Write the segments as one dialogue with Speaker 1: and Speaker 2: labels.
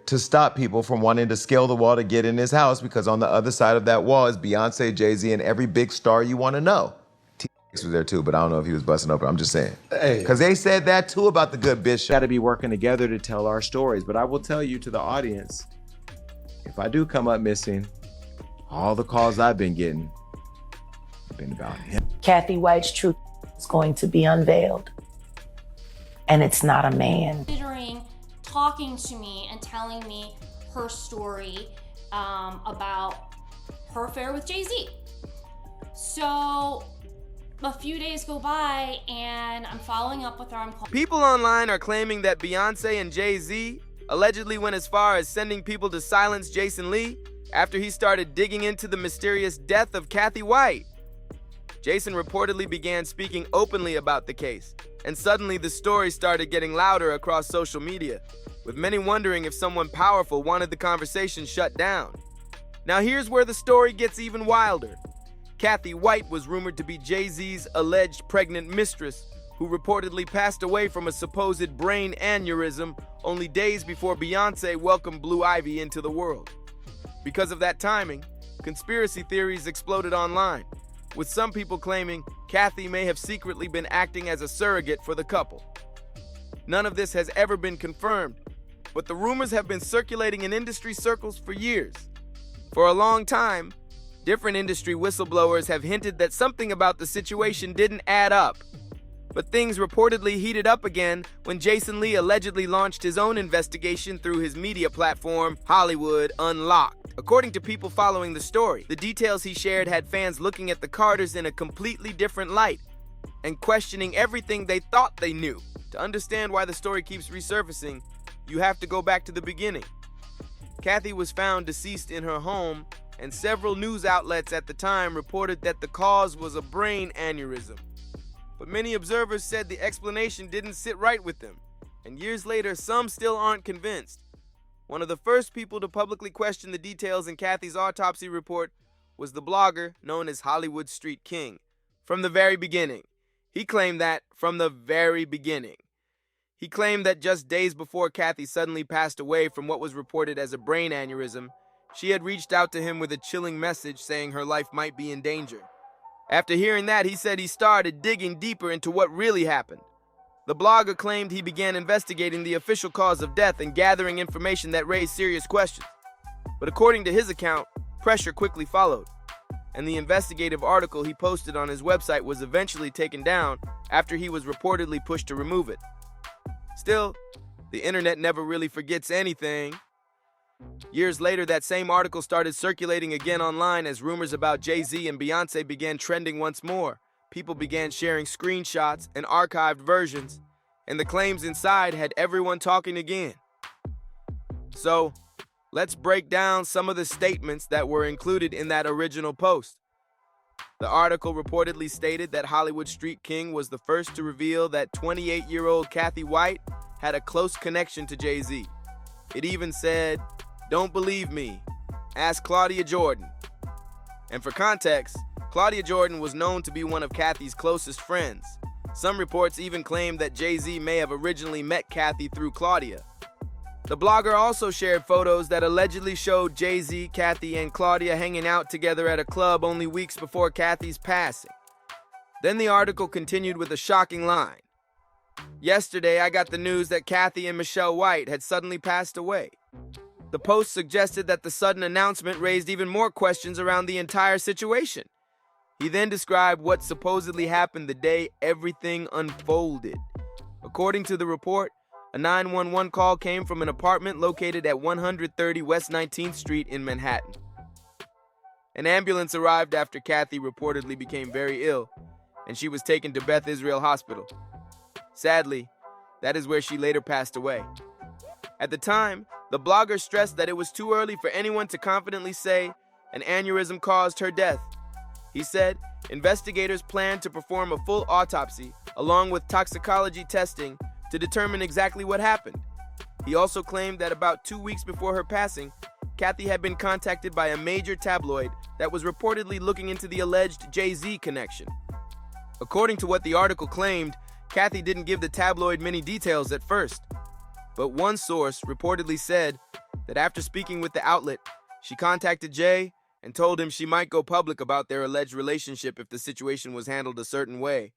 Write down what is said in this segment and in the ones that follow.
Speaker 1: to stop people from wanting to scale the wall to get in his house, because on the other side of that wall is Beyonce, Jay-Z, and every big star you want to know. T-Rex was there too, but I don't know if he was busting open. I'm just saying.
Speaker 2: Hey.
Speaker 1: Because they said that too about the good Bishop.
Speaker 3: Got to be working together to tell our stories. But I will tell you, to the audience, if I do come up missing, all the calls I've been getting have been about him.
Speaker 4: Cathy White's truth is going to be unveiled. And it's not a man.
Speaker 5: Considering talking to me and telling me her story about her affair with Jay-Z. So a few days go by and I'm following up with her.
Speaker 6: People online are claiming that Beyonce and Jay-Z allegedly went as far as sending people to silence Jason Lee after he started digging into the mysterious death of Cathy White. Jason reportedly began speaking openly about the case, and suddenly the story started getting louder across social media, with many wondering if someone powerful wanted the conversation shut down. Now here's where the story gets even wilder. Cathy White was rumored to be Jay-Z's alleged pregnant mistress, who reportedly passed away from a supposed brain aneurysm only days before Beyonce welcomed Blue Ivy into the world. Because of that timing, conspiracy theories exploded online, with some people claiming Cathy may have secretly been acting as a surrogate for the couple. None of this has ever been confirmed, but the rumors have been circulating in industry circles for years. For a long time, different industry whistleblowers have hinted that something about the situation didn't add up. But things reportedly heated up again when Jason Lee allegedly launched his own investigation through his media platform, Hollywood Unlocked. According to people following the story, the details he shared had fans looking at the Carters in a completely different light and questioning everything they thought they knew. To understand why the story keeps resurfacing, you have to go back to the beginning. Cathy was found deceased in her home, and several news outlets at the time reported that the cause was a brain aneurysm. But many observers said the explanation didn't sit right with them, and years later, some still aren't convinced. One of the first people to publicly question the details in Cathy's autopsy report was the blogger known as Hollywood Street King. From the very beginning, he claimed that from the very beginning. He claimed that just days before Cathy suddenly passed away from what was reported as a brain aneurysm, she had reached out to him with a chilling message saying her life might be in danger. After hearing that, he said he started digging deeper into what really happened. The blogger claimed he began investigating the official cause of death and gathering information that raised serious questions. But according to his account, pressure quickly followed, and the investigative article he posted on his website was eventually taken down after he was reportedly pushed to remove it. Still, the internet never really forgets anything. Years later, that same article started circulating again online as rumors about Jay-Z and Beyonce began trending once more. People began sharing screenshots and archived versions, and the claims inside had everyone talking again. So, let's break down some of the statements that were included in that original post. The article reportedly stated that Hollywood Street King was the first to reveal that 28-year-old Cathy White had a close connection to Jay-Z. It even said, "Don't believe me, ask Claudia Jordan." And for context, Claudia Jordan was known to be one of Cathy's closest friends. Some reports even claimed that Jay-Z may have originally met Cathy through Claudia. The blogger also shared photos that allegedly showed Jay-Z, Cathy, and Claudia hanging out together at a club only weeks before Cathy's passing. Then the article continued with a shocking line. "Yesterday, I got the news that Cathy and Michelle White had suddenly passed away." The post suggested that the sudden announcement raised even more questions around the entire situation. He then described what supposedly happened the day everything unfolded. According to the report, a 911 call came from an apartment located at 130 West 19th Street in Manhattan. An ambulance arrived after Cathy reportedly became very ill, and she was taken to Beth Israel Hospital. Sadly, that is where she later passed away. At the time, the blogger stressed that it was too early for anyone to confidently say an aneurysm caused her death. He said investigators planned to perform a full autopsy along with toxicology testing to determine exactly what happened. He also claimed that about 2 weeks before her passing, Cathy had been contacted by a major tabloid that was reportedly looking into the alleged Jay-Z connection. According to what the article claimed, Cathy didn't give the tabloid many details at first. But one source reportedly said that after speaking with the outlet, she contacted Jay and told him she might go public about their alleged relationship if the situation was handled a certain way.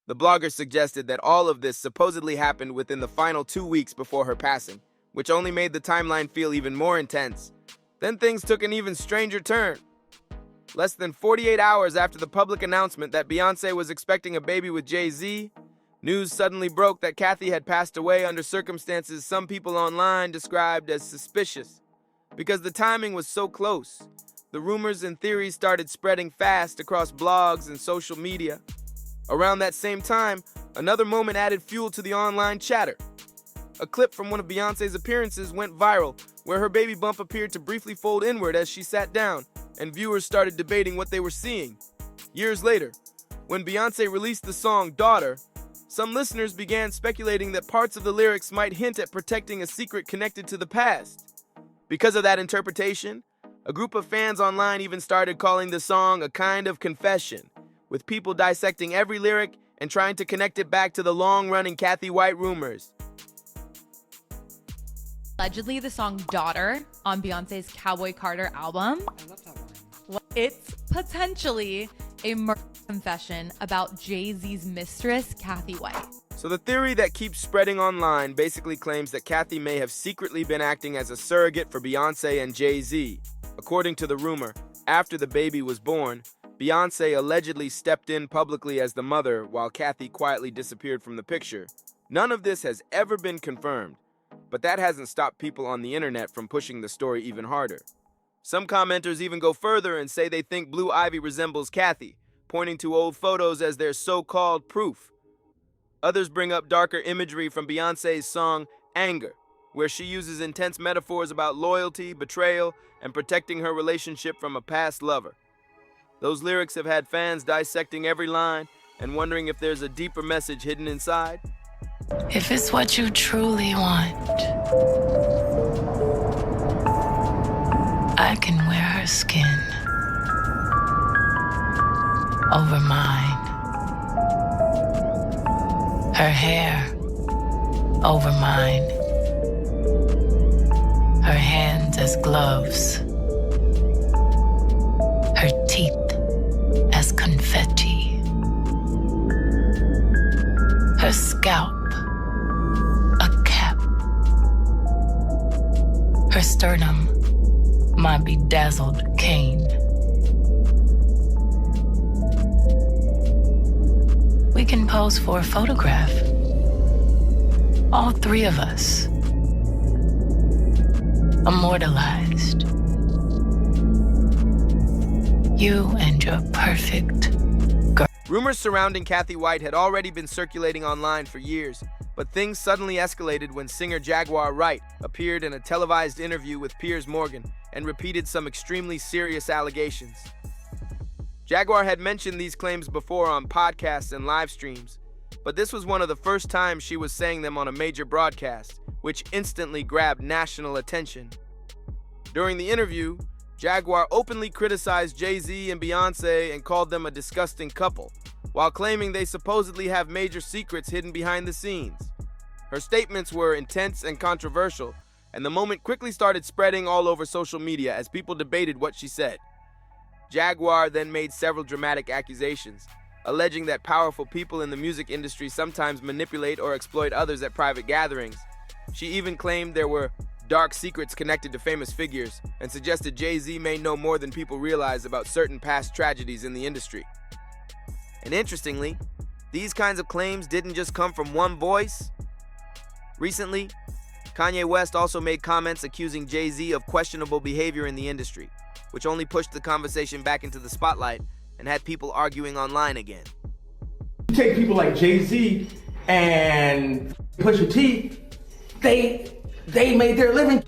Speaker 6: The blogger suggested that all of this supposedly happened within the final 2 weeks before her passing, which only made the timeline feel even more intense. Then things took an even stranger turn. Less than 48 hours after the public announcement that Beyoncé was expecting a baby with Jay-Z, news suddenly broke that Cathy had passed away under circumstances some people online described as suspicious. Because the timing was so close, the rumors and theories started spreading fast across blogs and social media. Around that same time, another moment added fuel to the online chatter. A clip from one of Beyoncé's appearances went viral, where her baby bump appeared to briefly fold inward as she sat down, and viewers started debating what they were seeing. Years later, when Beyoncé released the song Daughter, some listeners began speculating that parts of the lyrics might hint at protecting a secret connected to the past. Because of that interpretation, a group of fans online even started calling the song a kind of confession, with people dissecting every lyric and trying to connect it back to the long-running Cathy White rumors.
Speaker 2: Allegedly, the song Daughter on Beyonce's Cowboy Carter album, it's potentially a murder confession about Jay-Z's mistress, Cathy White.
Speaker 6: So the theory that keeps spreading online basically claims that Cathy may have secretly been acting as a surrogate for Beyoncé and Jay-Z. According to the rumor, after the baby was born, Beyoncé allegedly stepped in publicly as the mother while Cathy quietly disappeared from the picture. None of this has ever been confirmed, but that hasn't stopped people on the internet from pushing the story even harder. Some commenters even go further and say they think Blue Ivy resembles Cathy, pointing to old photos as their so-called proof. Others bring up darker imagery from Beyoncé's song Anger, where she uses intense metaphors about loyalty, betrayal, and protecting her relationship from a past lover. Those lyrics have had fans dissecting every line and wondering if there's a deeper message hidden inside.
Speaker 4: If it's what you truly want, I can wear her skin over mine, her hair over mine, her hands as gloves, her teeth as confetti, her scalp a cap, her sternum my bedazzled cane. We can pose for a photograph, all three of us, immortalized. You and your perfect girl.
Speaker 6: Rumors surrounding Cathy White had already been circulating online for years, but things suddenly escalated when singer Jaguar Wright appeared in a televised interview with Piers Morgan and repeated some extremely serious allegations. Jaguar had mentioned these claims before on podcasts and live streams, but this was one of the first times she was saying them on a major broadcast, which instantly grabbed national attention. During the interview, Jaguar openly criticized Jay-Z and Beyoncé and called them a disgusting couple, while claiming they supposedly have major secrets hidden behind the scenes. Her statements were intense and controversial, and the moment quickly started spreading all over social media as people debated what she said. Jaguar then made several dramatic accusations, alleging that powerful people in the music industry sometimes manipulate or exploit others at private gatherings. She even claimed there were dark secrets connected to famous figures and suggested Jay-Z may know more than people realize about certain past tragedies in the industry. And interestingly, these kinds of claims didn't just come from one voice. Recently, Kanye West also made comments accusing Jay-Z of questionable behavior in the industry, which only pushed the conversation back into the spotlight and had people arguing online again.
Speaker 7: You take people like Jay-Z and Pusha T, they made their living.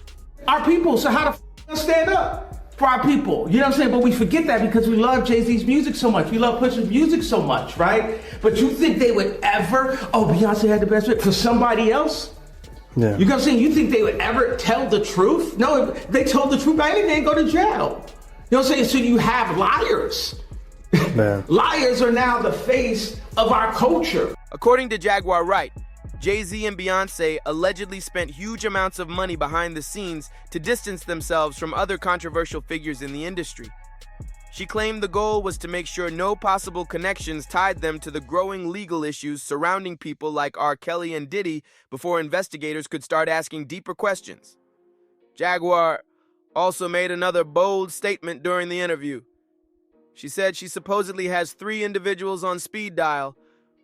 Speaker 7: Our people, so how to stand up for our people? You know what I'm saying? But we forget that because we love Jay-Z's music so much. We love Pusha's music so much, right? But you think they would ever, Beyonce had the best fit for somebody else?
Speaker 8: Yeah.
Speaker 7: You know what I'm saying? You think they would ever tell the truth? No, if they told the truth, back then they'd go to jail. You know what I'm saying? So you have liars.
Speaker 8: Man.
Speaker 7: Liars are now the face of our culture.
Speaker 6: According to Jaguar Wright, Jay-Z and Beyonce allegedly spent huge amounts of money behind the scenes to distance themselves from other controversial figures in the industry. She claimed the goal was to make sure no possible connections tied them to the growing legal issues surrounding people like R. Kelly and Diddy before investigators could start asking deeper questions. Jaguar also made another bold statement during the interview. She said she supposedly has 3 individuals on speed dial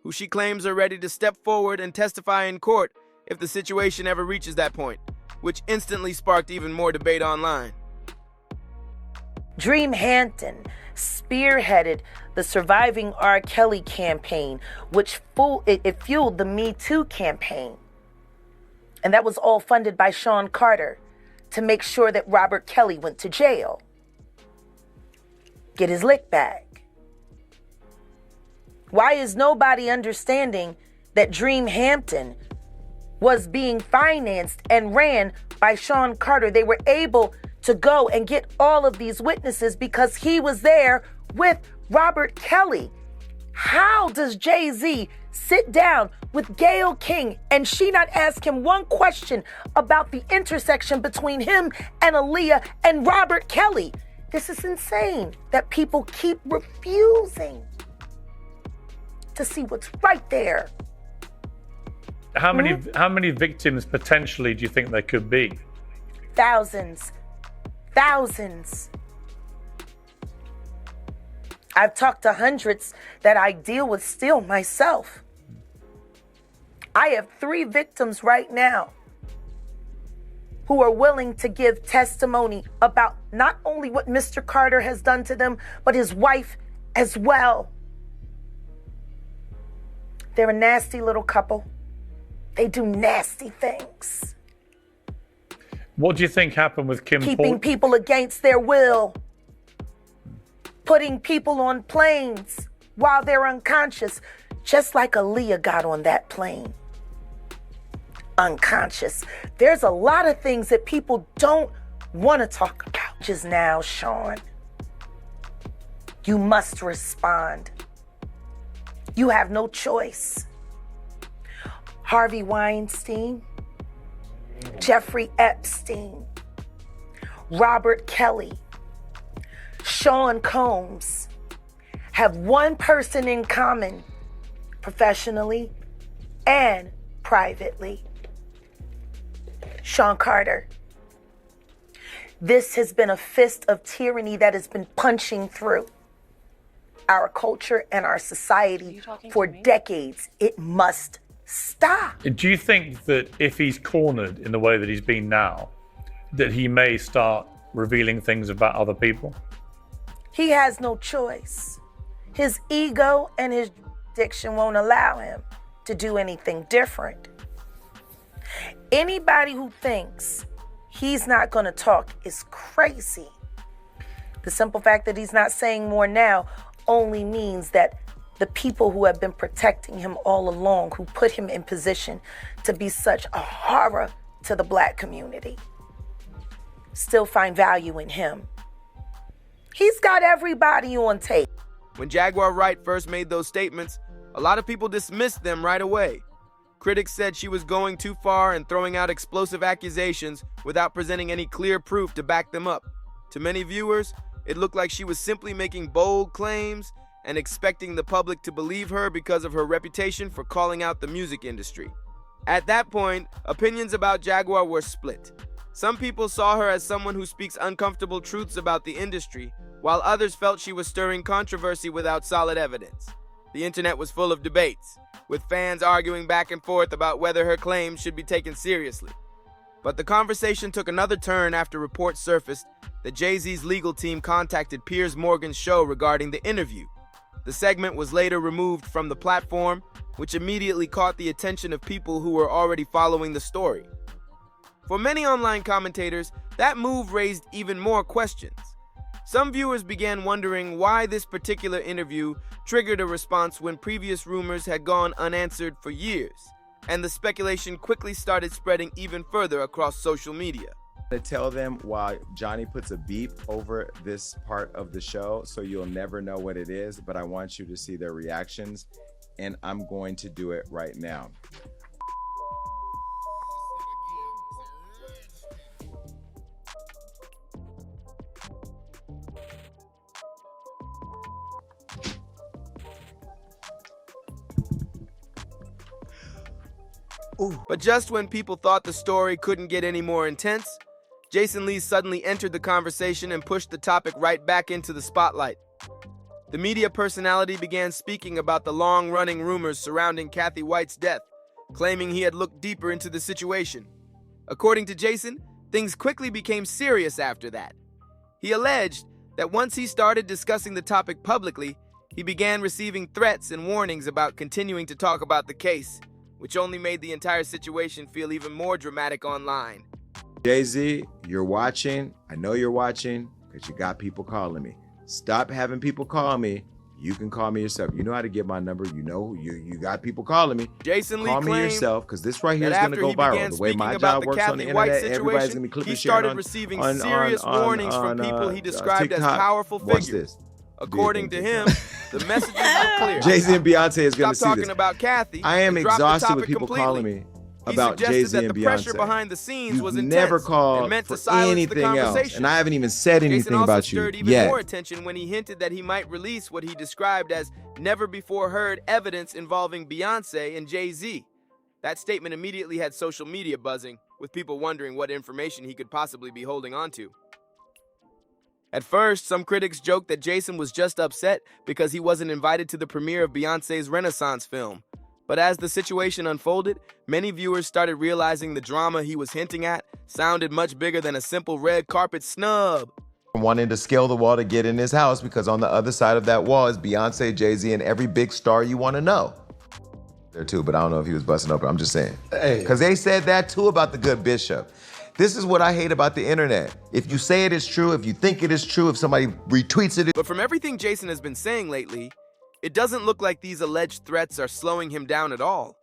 Speaker 6: who she claims are ready to step forward and testify in court if the situation ever reaches that point, which instantly sparked even more debate online.
Speaker 4: Dream Hampton spearheaded the Surviving R. Kelly campaign, which fueled the Me Too campaign. And that was all funded by Sean Carter to make sure that Robert Kelly went to jail. Get his lick back. Why is nobody understanding that Dream Hampton was being financed and ran by Sean Carter? They were able to go and get all of these witnesses because he was there with Robert Kelly. How does Jay-Z sit down with Gayle King and she not ask him one question about the intersection between him and Aaliyah and Robert Kelly? This is insane that people keep refusing to see what's right there.
Speaker 8: How many victims potentially do you think there could be?
Speaker 4: Thousands. I've talked to hundreds that I deal with still myself. I have 3 victims right now who are willing to give testimony about not only what Mr. Carter has done to them, but his wife as well. They're a nasty little couple. They do nasty things.
Speaker 8: What do you think happened with Kim
Speaker 4: Keeping people against their will. Putting people on planes while they're unconscious, just like Aaliyah got on that plane. Unconscious. There's a lot of things that people don't want to talk about. Just now, Sean, you must respond. You have no choice. Harvey Weinstein, Jeffrey Epstein, Robert Kelly, Sean Combs have one person in common, professionally and privately. Sean Carter. This has been a fist of tyranny that has been punching through our culture and our society for decades. It must stop.
Speaker 8: Do you think that if he's cornered in the way that he's been now, that he may start revealing things about other people?
Speaker 4: He has no choice. His ego and his addiction won't allow him to do anything different. Anybody who thinks he's not going to talk is crazy. The simple fact that he's not saying more now only means that the people who have been protecting him all along, who put him in position to be such a horror to the Black community, still find value in him. He's got everybody on tape.
Speaker 6: When Jaguar Wright first made those statements, a lot of people dismissed them right away. Critics said she was going too far and throwing out explosive accusations without presenting any clear proof to back them up. To many viewers, it looked like she was simply making bold claims and expecting the public to believe her because of her reputation for calling out the music industry. At that point, opinions about Jaguar were split. Some people saw her as someone who speaks uncomfortable truths about the industry, while others felt she was stirring controversy without solid evidence. The internet was full of debates, with fans arguing back and forth about whether her claims should be taken seriously. But the conversation took another turn after reports surfaced that Jay-Z's legal team contacted Piers Morgan's show regarding the interview. The segment was later removed from the platform, which immediately caught the attention of people who were already following the story. For many online commentators, that move raised even more questions. Some viewers began wondering why this particular interview triggered a response when previous rumors had gone unanswered for years, and the speculation quickly started spreading even further across social media.
Speaker 3: To tell them while Johnny puts a beep over this part of the show, so you'll never know what it is, but I want you to see their reactions, and I'm going to do it right now.
Speaker 6: But just when people thought the story couldn't get any more intense, Jason Lee suddenly entered the conversation and pushed the topic right back into the spotlight. The media personality began speaking about the long-running rumors surrounding Cathy White's death, claiming he had looked deeper into the situation. According to Jason, things quickly became serious after that. He alleged that once he started discussing the topic publicly, he began receiving threats and warnings about continuing to talk about the case, which only made the entire situation feel even more dramatic online.
Speaker 3: Jay-Z, you're watching. I know you're watching because you got people calling me. Stop having people call me. You can call me yourself. You know how to get my number. You know you got people calling me.
Speaker 6: Jason Lee
Speaker 3: call me
Speaker 6: claimed
Speaker 3: yourself because this right here is going to go viral. The way my job works on the internet, everybody's going to be clipping
Speaker 6: he
Speaker 3: shit
Speaker 6: started receiving serious warnings from people he described as powerful figures.
Speaker 3: This.
Speaker 6: According to him, the messages were clear.
Speaker 3: Jay-Z and Beyonce is going to see
Speaker 6: Stop
Speaker 3: this.
Speaker 6: talking about Kathy.
Speaker 3: I am exhausted with people
Speaker 6: completely.
Speaker 3: calling me
Speaker 6: He
Speaker 3: about
Speaker 6: suggested
Speaker 3: Jay-Z
Speaker 6: that
Speaker 3: and
Speaker 6: the
Speaker 3: Beyonce.
Speaker 6: pressure behind the scenes was
Speaker 3: You've
Speaker 6: intense
Speaker 3: never called
Speaker 6: and meant
Speaker 3: for
Speaker 6: to silence
Speaker 3: anything
Speaker 6: the conversation.
Speaker 3: else, and I haven't even said
Speaker 6: Jason
Speaker 3: anything
Speaker 6: also
Speaker 3: about you
Speaker 6: stirred even
Speaker 3: yet.
Speaker 6: more attention when he hinted that he might release what he described as never-before-heard evidence involving Beyonce and Jay-Z. That statement immediately had social media buzzing, with people wondering what information he could possibly be holding on to. At first, some critics joked that Jason was just upset because he wasn't invited to the premiere of Beyonce's Renaissance film. But as the situation unfolded, many viewers started realizing the drama he was hinting at sounded much bigger than a simple red carpet snub.
Speaker 1: Wanting to scale the wall to get in his house because on the other side of that wall is Beyonce, Jay-Z, and every big star you want to know. There too, but I don't know if he was busting open. I'm just saying. Because they said that too about the good Bishop. This is what I hate about the internet. If you say it is true, if you think it is true, if somebody retweets it.
Speaker 6: But from everything Jason has been saying lately, it doesn't look like these alleged threats are slowing him down at all.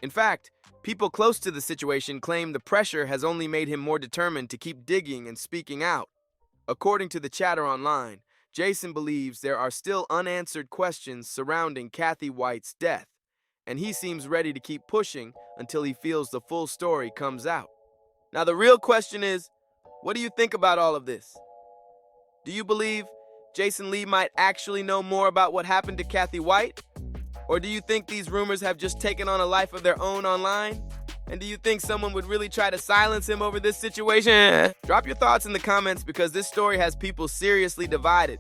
Speaker 6: In fact, people close to the situation claim the pressure has only made him more determined to keep digging and speaking out. According to the chatter online, Jason believes there are still unanswered questions surrounding Cathy White's death, and he seems ready to keep pushing until he feels the full story comes out. Now, the real question is, what do you think about all of this? Do you believe Jason Lee might actually know more about what happened to Cathy White? Or do you think these rumors have just taken on a life of their own online? And do you think someone would really try to silence him over this situation? Drop your thoughts in the comments because this story has people seriously divided.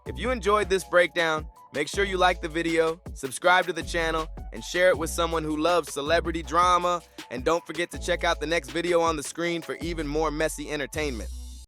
Speaker 6: If you enjoyed this breakdown, make sure you like the video, subscribe to the channel, and share it with someone who loves celebrity drama. And don't forget to check out the next video on the screen for even more messy entertainment.